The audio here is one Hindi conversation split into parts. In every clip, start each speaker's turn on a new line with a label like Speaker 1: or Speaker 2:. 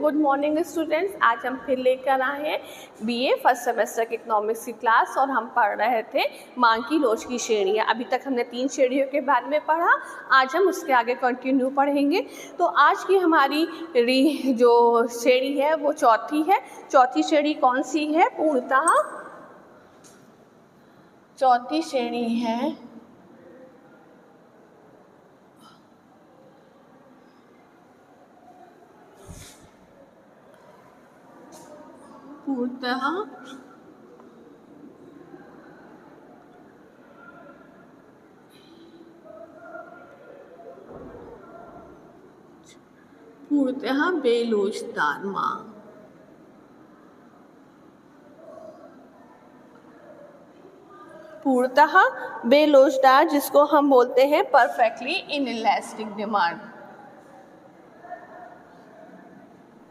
Speaker 1: Good morning students. आज हम फिर लेकर आए हैं बीए फर्स्ट सेमेस्टर के इकोनॉमिक्स की क्लास और हम पढ़ रहे थे मांग की लोच की श्रेणियाँ। अभी तक हमने 3 श्रेणियों के बारे में पढ़ा, आज हम उसके आगे कंटिन्यू पढ़ेंगे। तो आज की हमारी जो श्रेणी है वो चौथी है। चौथी श्रेणी कौन सी है? पूर्णतः चौथी श्रेणी है पूर्णतः बेलोचदार मांग। पूर्णतः बेलोचदार, जिसको हम बोलते हैं perfectly inelastic demand.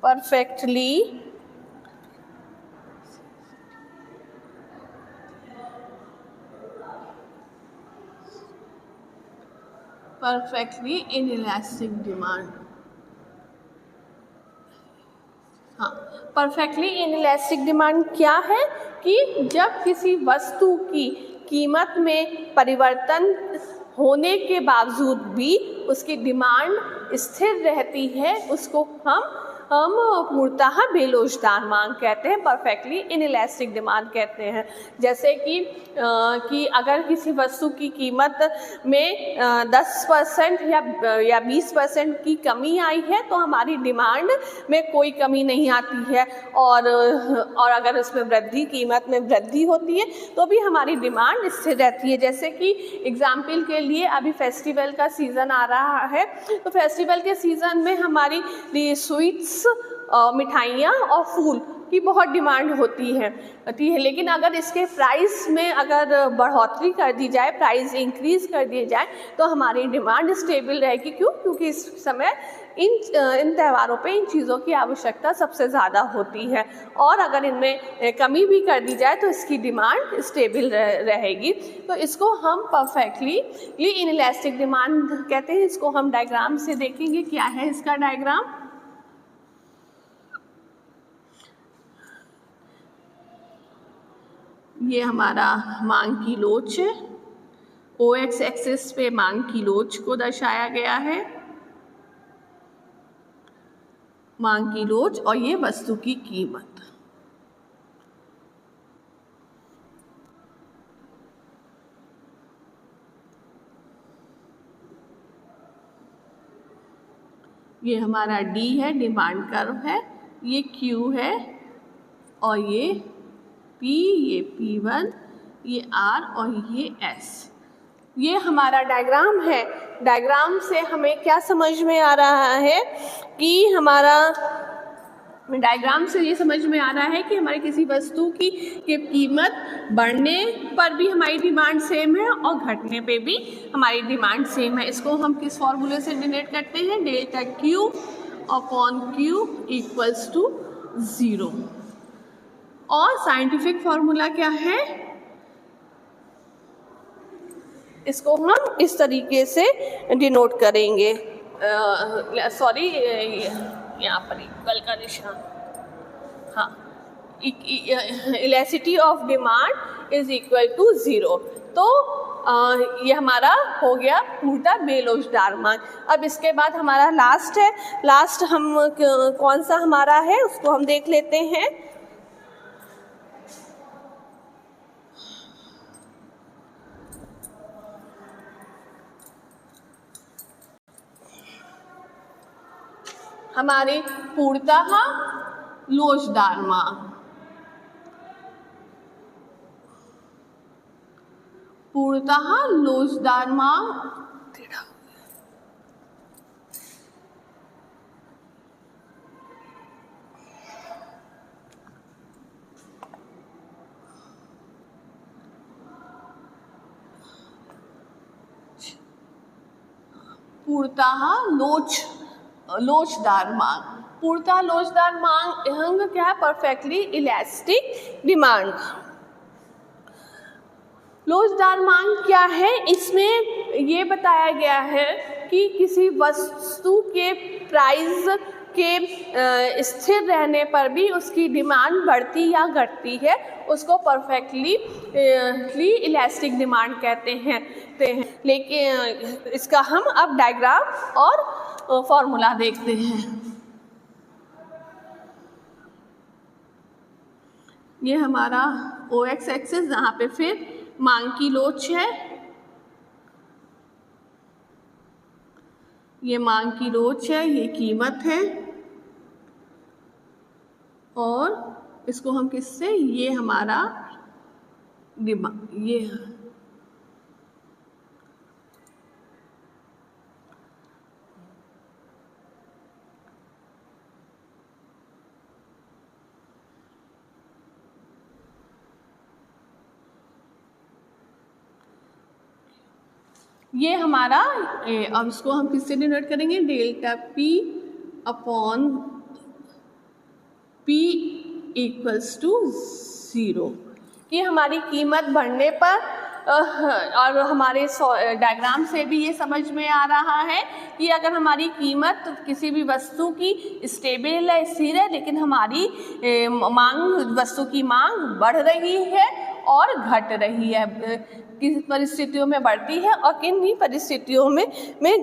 Speaker 1: Perfectly inelastic demand. हाँ, परफेक्टली इनइलास्टिक डिमांड क्या है कि जब किसी वस्तु की कीमत में परिवर्तन होने के बावजूद भी उसकी डिमांड स्थिर रहती है, उसको हम पूर्णतः बेलोचदार मांग कहते हैं, परफेक्टली इनइलास्टिक डिमांड कहते हैं। जैसे कि अगर किसी वस्तु की कीमत में 10% या 20% की कमी आई है तो हमारी डिमांड में कोई कमी नहीं आती है, और अगर उसमें कीमत में वृद्धि होती है तो भी हमारी डिमांड स्थिर रहती है। जैसे कि एग्जाम्पल के लिए अभी फेस्टिवल का सीज़न आ रहा है, तो फेस्टिवल के सीज़न में हमारी स्वीट्स, मिठाइयाँ और फूल की बहुत डिमांड होती है। लेकिन अगर इसके प्राइस में अगर बढ़ोतरी कर दी जाए, प्राइस इंक्रीज़ कर दिए जाए, तो हमारी डिमांड स्टेबल रहेगी। क्यों? क्योंकि इस समय इन त्योहारों पे इन चीज़ों की आवश्यकता सबसे ज़्यादा होती है, और अगर इनमें कमी भी कर दी जाए तो इसकी डिमांड स्टेबल रहेगी। तो इसको हम परफेक्टली इनइलास्टिक डिमांड कहते हैं। इसको हम डायग्राम से देखेंगे। क्या है इसका डायग्राम? ये हमारा मांग की लोच है। OX एक्सिस पे मांग की लोच को दर्शाया गया है, मांग की लोच, और ये वस्तु की कीमत। ये हमारा D है, डिमांड कर्व है, ये Q है, और ये P, ये P1, ये R और ये S। ये हमारा डायग्राम है। डायग्राम से हमें क्या समझ में आ रहा है कि डायग्राम से ये समझ में आ रहा है कि हमारी किसी वस्तु की कीमत बढ़ने पर भी हमारी डिमांड सेम है और घटने पे भी हमारी डिमांड सेम है। इसको हम किस फॉर्मूले से डिनोट करते हैं? Delta Q upon Q equals to 0। और साइंटिफिक फॉर्मूला क्या है? इसको हम इस तरीके से डिनोट करेंगे। सॉरी, यहाँ पर इक्वल का निशान। हाँ, elasticity of demand is equal to 0। तो ये हमारा हो गया पूर्णतः बेलोचदार मांग। अब इसके बाद हमारा लास्ट है। लास्ट हम कौन सा हमारा है उसको हम देख लेते हैं। हमारी पूर्णतः लोचदार मांग। पूर्णतः लोचदार मांग लोचदार मांग। पूर्णतः लोचदार मांग क्या है? Perfectly elastic demand. लोचदार मांग क्या है? इसमें ये बताया गया है कि किसी वस्तु के प्राइस के स्थिर रहने पर भी उसकी डिमांड बढ़ती या घटती है, उसको परफेक्टली इलास्टिक डिमांड कहते हैं। लेकिन इसका हम अब डायग्राम और फॉर्मूला देखते हैं। ये हमारा OX एक्सिस, जहाँ पे फिर मांग की लोच है, ये मांग की लोच है, ये कीमत है, और इसको हम किससे, ये हमारा डिमांड, ये हमारा, अब इसको हम किससे डिनोट करेंगे, delta P upon P equals to 0। कि हमारी कीमत बढ़ने पर और हमारे डायग्राम से भी ये समझ में आ रहा है कि अगर हमारी कीमत किसी भी वस्तु की स्टेबल है, स्थिर है, लेकिन हमारी वस्तु की मांग बढ़ रही है और घट रही है, किस परिस्थितियों में बढ़ती है और किन परिस्थितियों में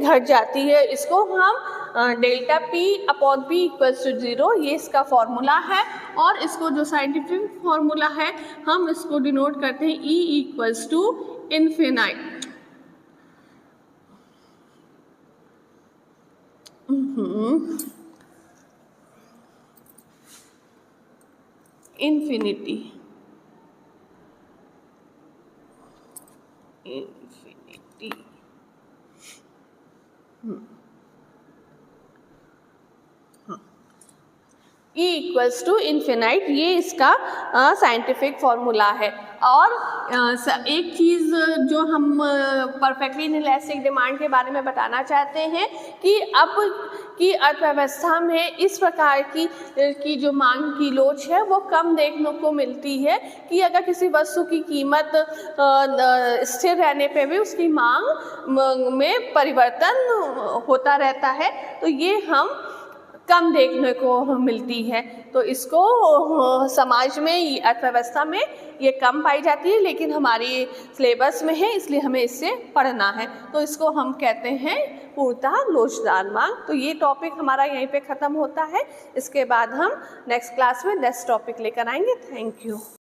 Speaker 1: घट जाती है, इसको हम delta P upon P equals to 0, ये इसका फॉर्मूला है। और इसको जो साइंटिफिक फॉर्मूला है हम इसको डिनोट करते हैं E equals to infinite. Infinity, E equals to infinite, ये इसका साइंटिफिक फॉर्मूला है। और एक चीज़ जो हम परफेक्टली इनइलास्टिक डिमांड के बारे में बताना चाहते हैं कि अब की अर्थव्यवस्था में इस प्रकार की जो मांग की लोच है वो कम देखने को मिलती है कि अगर किसी वस्तु की कीमत स्थिर रहने पे भी उसकी मांग में परिवर्तन होता रहता है, तो ये हम कम देखने को मिलती है। तो इसको समाज में, अर्थव्यवस्था में ये कम पाई जाती है, लेकिन हमारी सिलेबस में है, इसलिए हमें इससे पढ़ना है। तो इसको हम कहते हैं पूर्णतः लोचदार मांग। तो ये टॉपिक हमारा यहीं पे ख़त्म होता है। इसके बाद हम नेक्स्ट क्लास में नेक्स्ट टॉपिक लेकर आएंगे। Thank you.